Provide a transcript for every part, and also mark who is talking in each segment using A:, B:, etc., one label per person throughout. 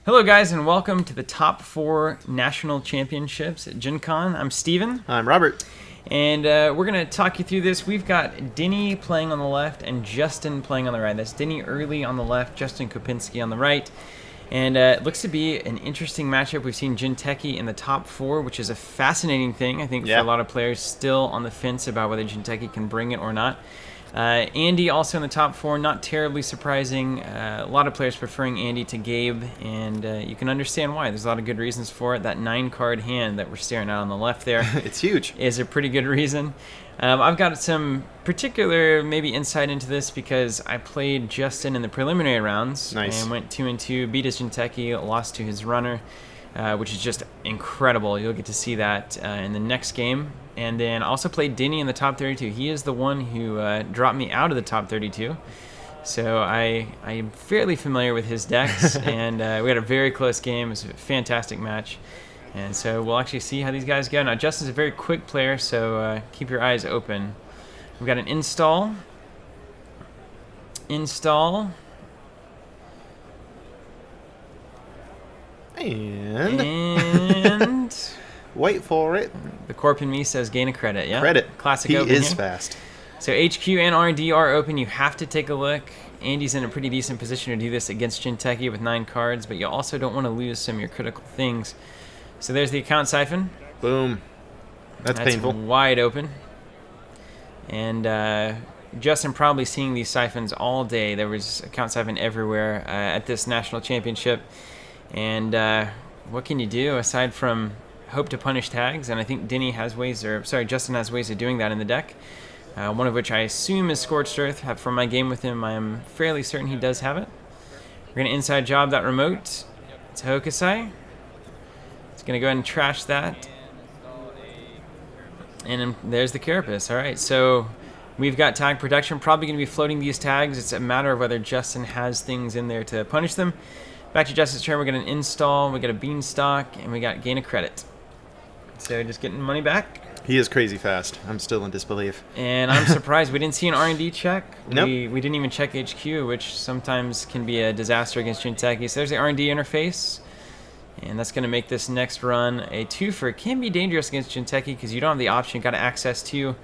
A: Hello guys and welcome to the top 4 national championships at GenCon. I'm Steven.
B: I'm Robert.
A: And we're going to talk you through this. We've got Denny playing on the left and Justin playing on the right. That's Denny Early on the left, Justin Kopinski on the right. And it looks to be an interesting matchup. We've seen Jinteki in the top 4, which is a fascinating thing, I think, for a lot of players still on the fence about whether Jinteki can bring it or not. Andy also in the top 4, not terribly surprising. A lot of players preferring Andy to Gabe, and you can understand why. There's a lot of good reasons for it. That 9-card hand that we're staring at on the left there
B: it's huge.
A: Is a pretty good reason. I've got some particular maybe insight into this because I played Justin in the preliminary rounds.
B: Nice.
A: And went 2-2, beat his Jinteki, lost to his runner, which is just incredible. You'll get to see that in the next game. And then also played Denny in the top 32. He is the one who dropped me out of the top 32. So I am fairly familiar with his decks, and we had a very close game. It was a fantastic match. And so we'll actually see how these guys go. Now, Justin's a very quick player, so keep your eyes open. We've got an install. And
B: wait for it.
A: The Corp in me says gain a credit. Yeah,
B: Credit.
A: Classic.
B: He
A: open
B: is
A: here.
B: fast.
A: So HQ and R&D are open. You have to take a look. Andy's in a pretty decent position to do this against Jinteki with 9 cards, but you also don't want to lose some of your critical things. So there's the account siphon.
B: Boom. That's painful.
A: Wide open. And Justin probably seeing these siphons all day. There was account siphon everywhere at this national championship. And what can you do aside from hope to punish tags? And I think Justin has ways of doing that in the deck. One of which I assume is Scorched Earth. From my game with him, I am fairly certain he does have it. We're going to inside job that remote. It's Hokusai. It's going to go ahead and trash that. And there's the Carapace. All right, so we've got tag protection. Probably going to be floating these tags. It's a matter of whether Justin has things in there to punish them. Back to Justin's turn. We're going to install. We got a Beanstalk, and we got gain a credit. So just getting money back.
B: He is crazy fast. I'm still in disbelief.
A: And I'm surprised we didn't see an R&D check.
B: Nope.
A: We didn't even check HQ, which sometimes can be a disaster against Jinteki. So there's the R&D interface. And that's going to make this next run a 2-for. It can be dangerous against Jinteki because you don't have the option. You've got access to.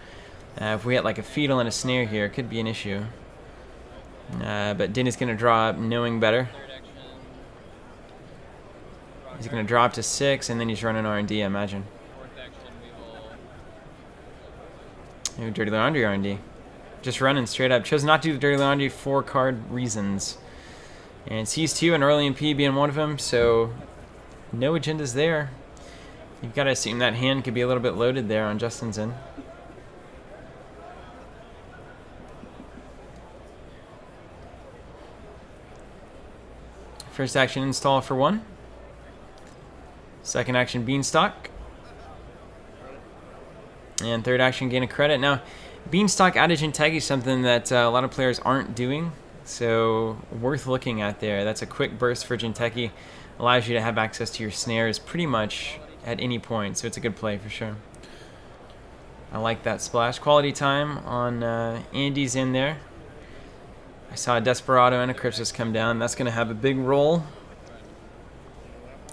A: If we had like a Fetal and a Snare here, it could be an issue. But Denny's going to draw up knowing better. He's going to drop to 6, and then he's running R&D, I imagine. Ooh, Dirty Laundry R&D. Just running straight up. Chose not to do the Dirty Laundry for card reasons. And sees 2 and early MP being one of them, so no agendas there. You've got to assume that hand could be a little bit loaded there on Justin's end. First action install for 1. Second action Beanstalk. And third action gain a credit. Now, Beanstalk out of Jinteki is something that a lot of players aren't doing, so worth looking at there. That's a quick burst for Jinteki. Allows you to have access to your snares pretty much at any point, so it's a good play for sure. I like that splash. Quality time on Andy's in there. I saw a Desperado and a Crypsis come down. That's going to have a big roll.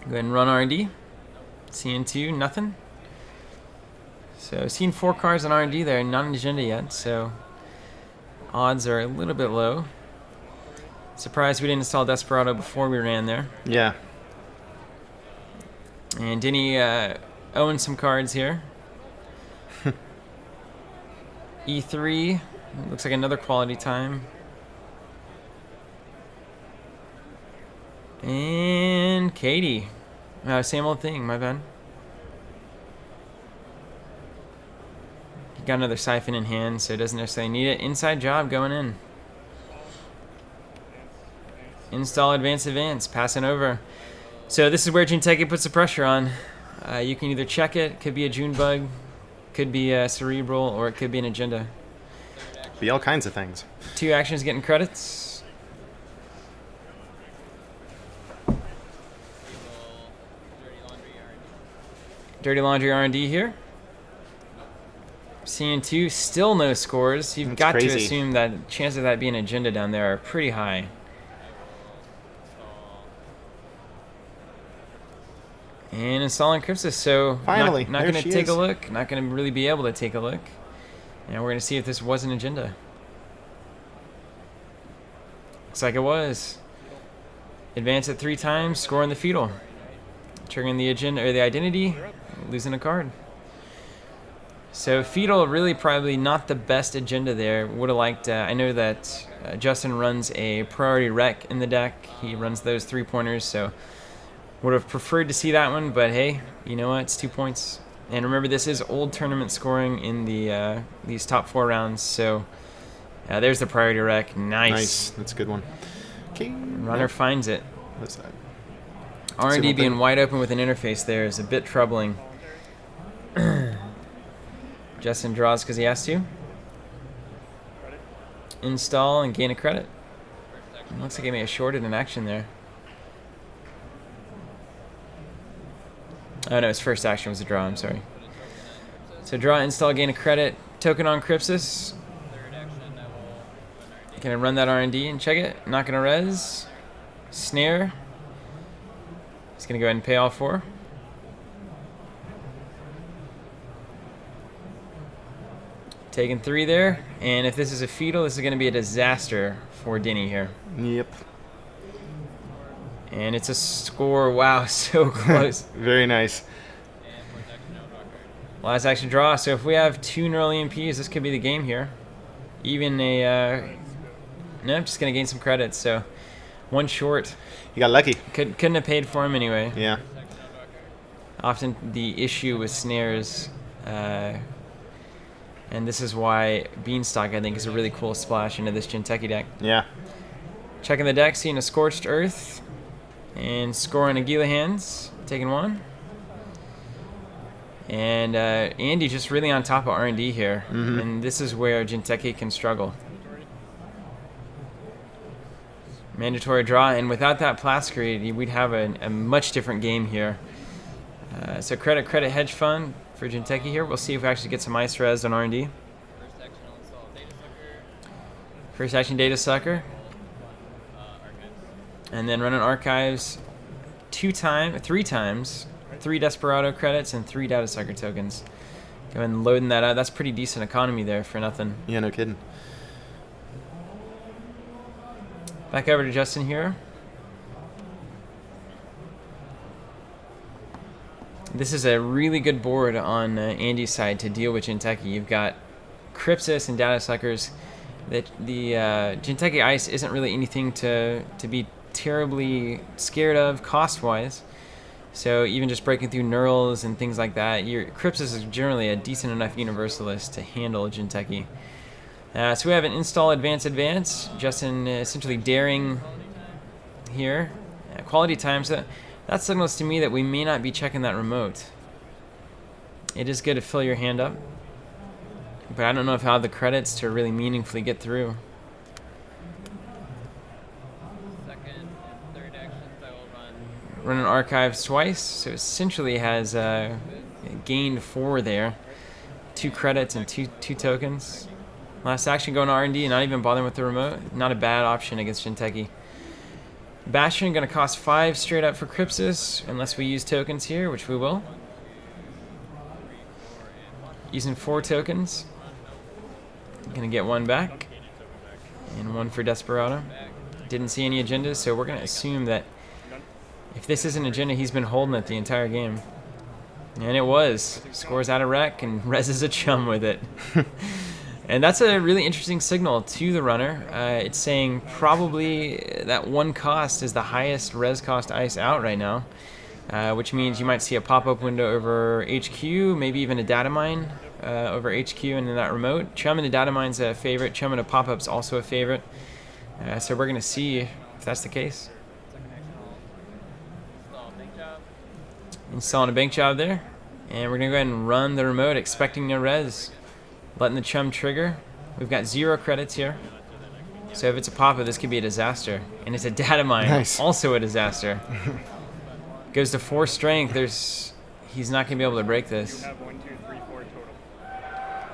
A: Go ahead and run R&D. CN2, nothing. So seen 4 cards on R&D there, not an agenda yet, so odds are a little bit low. Surprised we didn't install Desperado before we ran there.
B: Yeah.
A: And Denny owns some cards here. E3, looks like another quality time. And Katie. Same old thing, my bad. Got another siphon in hand, so it doesn't necessarily need it. Inside job going in. Install, advance, passing over. So this is where Jinteki puts the pressure on. You can either check it, could be a June bug, could be a cerebral, or it could be an agenda.
B: Be all kinds of things.
A: 2 actions getting credits. Dirty Laundry R&D here. CN2, still no scores. You've got to assume that chances of that being an agenda down there are pretty high. And installing Crypsis, so
B: Finally,
A: not
B: there
A: going to
B: she
A: take a
B: is.
A: look, not going to really be able to take a look. And we're going to see if this was an agenda. Looks like it was. Advance it 3 times, scoring the fetal. Triggering the agenda or the identity, losing a card. So fetal really probably not the best agenda there. Would have liked, I know that Justin runs a priority rec in the deck. He runs those 3-pointers, so would have preferred to see that one, but hey, you know what, it's 2 points. And remember, this is old tournament scoring in the these top 4 rounds, so there's the priority rec. Nice.
B: That's a good one. Okay.
A: Runner finds it.
B: What's that?
A: R&D
B: Single
A: being
B: thing.
A: wide open with an interface there is a bit troubling. Justin draws because he has to. Install and gain a credit. Looks like he may have shorted an action there. Oh no, his first action was a draw, I'm sorry. So draw, install, gain a credit. Token on Crypsis. Gonna run that R&D and check it. Not gonna res. Snare. He's gonna go ahead and pay all 4. Taking 3 there. And if this is a fetal, this is gonna be a disaster for Denny here.
B: Yep.
A: And it's a score. Wow, so close.
B: Very nice.
A: Last action draw. So if we have 2 neural EMPs, this could be the game here. Even a... no, just going to gain some credits. So 1 short.
B: You got lucky.
A: Couldn't have paid for him anyway.
B: Yeah.
A: Often the issue with snares, and this is why Beanstalk, I think, is a really cool splash into this Jinteki deck.
B: Yeah.
A: Checking the deck, seeing a Scorched Earth, and scoring Aguila Hands, taking 1. And Andy just really on top of R&D here, and this is where Jinteki can struggle. Mandatory draw, and without that Plascrete, we'd have a much different game here. So credit hedge fund for Jinteki here. We'll see if we actually get some ice res on R&D. First action data sucker. And then run an archives 3 times, 3 Desperado credits and 3 data sucker tokens. Go ahead and loading that out. That's pretty decent economy there for nothing.
B: Yeah, no kidding.
A: Back over to Justin here. This is a really good board on Andy's side to deal with Jinteki. You've got Crypsis and data suckers. The Jinteki ice isn't really anything to be terribly scared of cost-wise. So even just breaking through neurals and things like that, your Crypsis is generally a decent enough universalist to handle Jinteki. So we have an install advance. Justin essentially daring here. Quality times, that signals to me that we may not be checking that remote. It is good to fill your hand up, but I don't know if I have the credits to really meaningfully get through. Running archives twice, so essentially has gained 4 there. 2 credits and 2 tokens. Last action going to R&D and not even bothering with the remote. Not a bad option against Jinteki. Bastion going to cost 5 straight up for Crypsis, unless we use tokens here, which we will. Using 4 tokens. Going to get 1 back. And 1 for Desperado. Didn't see any agendas, so we're going to assume that if this is an agenda, he's been holding it the entire game. And it was. Scores out of rec and reses a chum with it. And that's a really interesting signal to the runner. It's saying probably that 1 cost is the highest res cost ice out right now, which means you might see a pop-up window over HQ, maybe even a data mine over HQ and in that remote. Chum and a data mine's a favorite. Chum and a pop-up's also a favorite. So we're going to see if that's the case. Installing a bank job there. And we're going to go ahead and run the remote, expecting no res. Letting the chum trigger. We've got 0 credits here. So if it's a pop-up, this could be a disaster. And it's a data mine,
B: Nice.
A: also a disaster. Goes to 4 strength. He's not going to be able to break this.
C: You have 1, 2, 3, 4 total.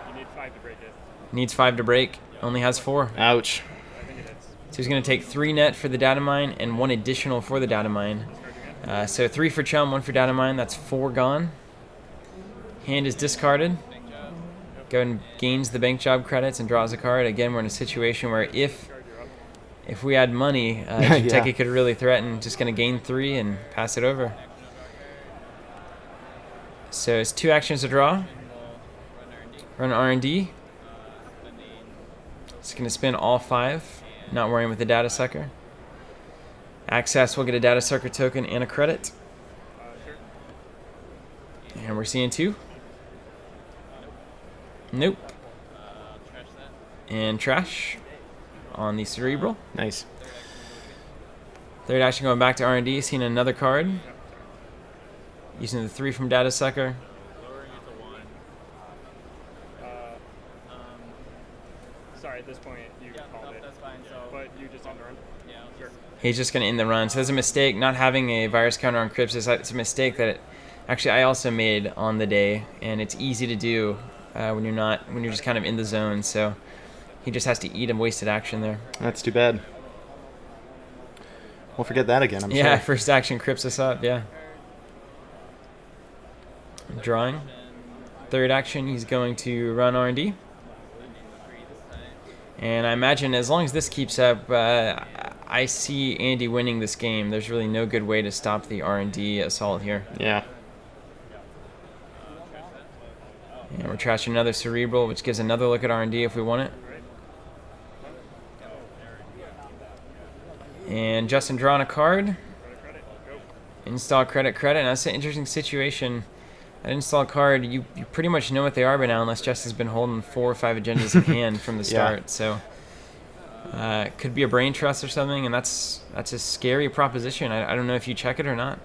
C: You need 5 to break it.
A: Needs 5 to break. Only has 4.
B: Ouch.
C: I think it hits.
A: So he's going to take 3 net for the data mine and 1 additional for the data mine. So 3 for Chum, 1 for Data Mine. That's 4 gone. Hand is discarded. Go and gains the bank job credits and draws a card. Again, we're in a situation where if we had money, Jinteki could really threaten. Just going to gain 3 and pass it over. So it's 2 actions to draw. Run R&D. It's going to spin all 5. Not worrying with the data sucker. Access will get a data sucker token and a credit. And we're seeing 2. Nope. And trash on the Cerebral.
B: Nice.
A: Third action going back to R&D, seeing another card. Using the 3 from Data Sucker.
C: Sorry, at this point you called it. That's fine. But you just on the run. Yeah, sure.
A: He's just going to end the run. So there's a mistake. Not having a virus counter on Crypts it's a mistake that actually I also made on the day, and it's easy to do when you're just kind of in the zone. So he just has to eat a wasted action there.
B: That's too bad. We'll forget that again, I'm sure.
A: Yeah, first action Crypts us up, yeah. Drawing. Third action, he's going to run R&D. And I imagine as long as this keeps up, I see Andy winning this game. There's really no good way to stop the R&D assault here.
B: Yeah.
A: And we're trashing another Cerebral, which gives another look at R&D if we want it. And Justin drawing a card. Install credit. Now that's an interesting situation. An install card, you pretty much know what they are by now, unless Justin's been holding 4 or 5 agendas in hand from the start. So could be a brain trust or something, and that's a scary proposition. I don't know if you check it or not.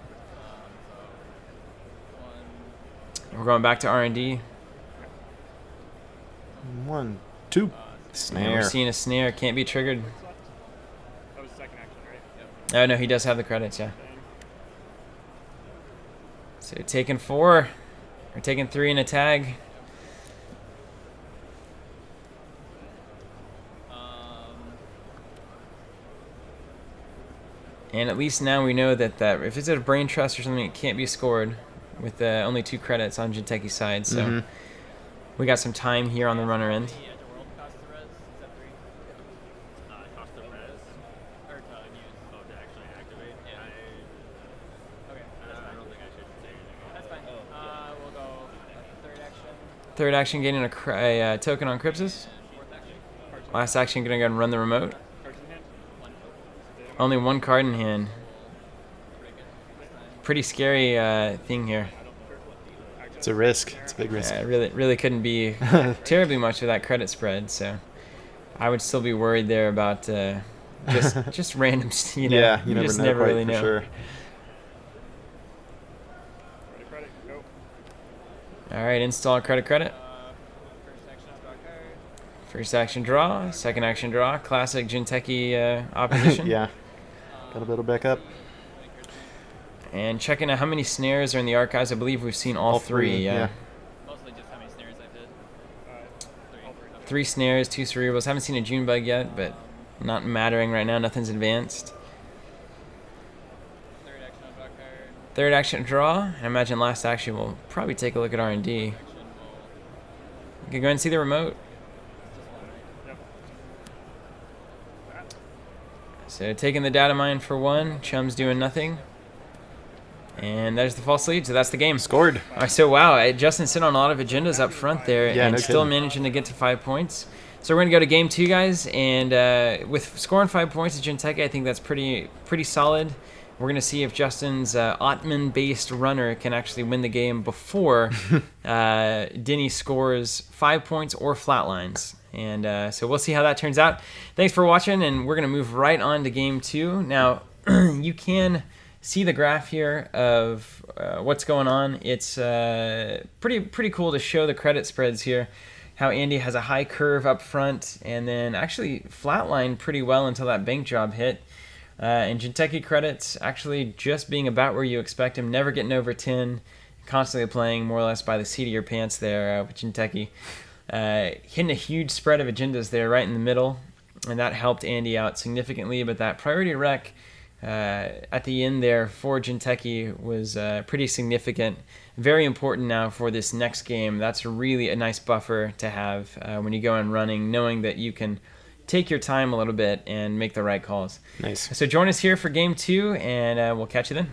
A: We're going back to R&D.
B: 1, 2.
A: And
B: Snare.
A: we're seeing a snare. Can't be triggered.
C: That was the second action, right?
A: Oh, no, he does have the credits, yeah. So taking 4. We're taking 3 in a tag. And at least now we know that if it's a brain trust or something, it can't be scored with only 2 credits on Jinteki's side. So we got some time here on the runner end. Third action getting a token on Crypsis. Last action gonna go and run the remote. Only 1 card in hand. Pretty scary thing here.
B: It's a risk. It's a big risk.
A: Yeah, really couldn't be terribly much of that credit spread. So I would still be worried there about just random.
B: Yeah, you
A: just
B: never
A: really
B: for
A: know.
B: sure.
A: All right, install credit. First action draw, second action draw. Classic Jinteki opposition.
B: Yeah. Got to build it back up.
A: And checking out how many snares are in the archives. I believe we've seen all 3. Yeah.
D: Mostly just how many snares I did.
A: 3 snares, 2 cerebrals. Haven't seen a June bug yet, but not mattering right now. Nothing's advanced. Third action draw. I imagine last action we'll probably take a look at R&D. You can go ahead and see the remote. So taking the data mine for 1. Chum's doing nothing. And there's the false lead, so that's the game.
B: Scored.
A: All right, so wow, Justin sent on a lot of agendas up front there,
B: Yeah,
A: and
B: no
A: still
B: kidding.
A: managing to get to 5 points. So we're gonna go to game 2, guys, and with scoring 5 points at Jinteki, I think that's pretty solid. We're gonna see if Justin's Ottoman-based runner can actually win the game before Denny scores 5 points or flatlines. And so we'll see how that turns out. Thanks for watching, and we're gonna move right on to game 2. Now, you can see the graph here of what's going on. It's pretty cool to show the credit spreads here. How Andy has a high curve up front and then actually flatlined pretty well until that bank job hit. And Jinteki credits actually just being about where you expect him, never getting over 10, constantly playing more or less by the seat of your pants there with Jinteki. Hitting a huge spread of agendas there right in the middle, and that helped Andy out significantly, but that priority rec at the end there for Jinteki was pretty significant. Very important now for this next game. That's really a nice buffer to have when you go on running, knowing that you can take your time a little bit and make the right calls.
B: Nice.
A: So join us here for game 2, and we'll catch you then.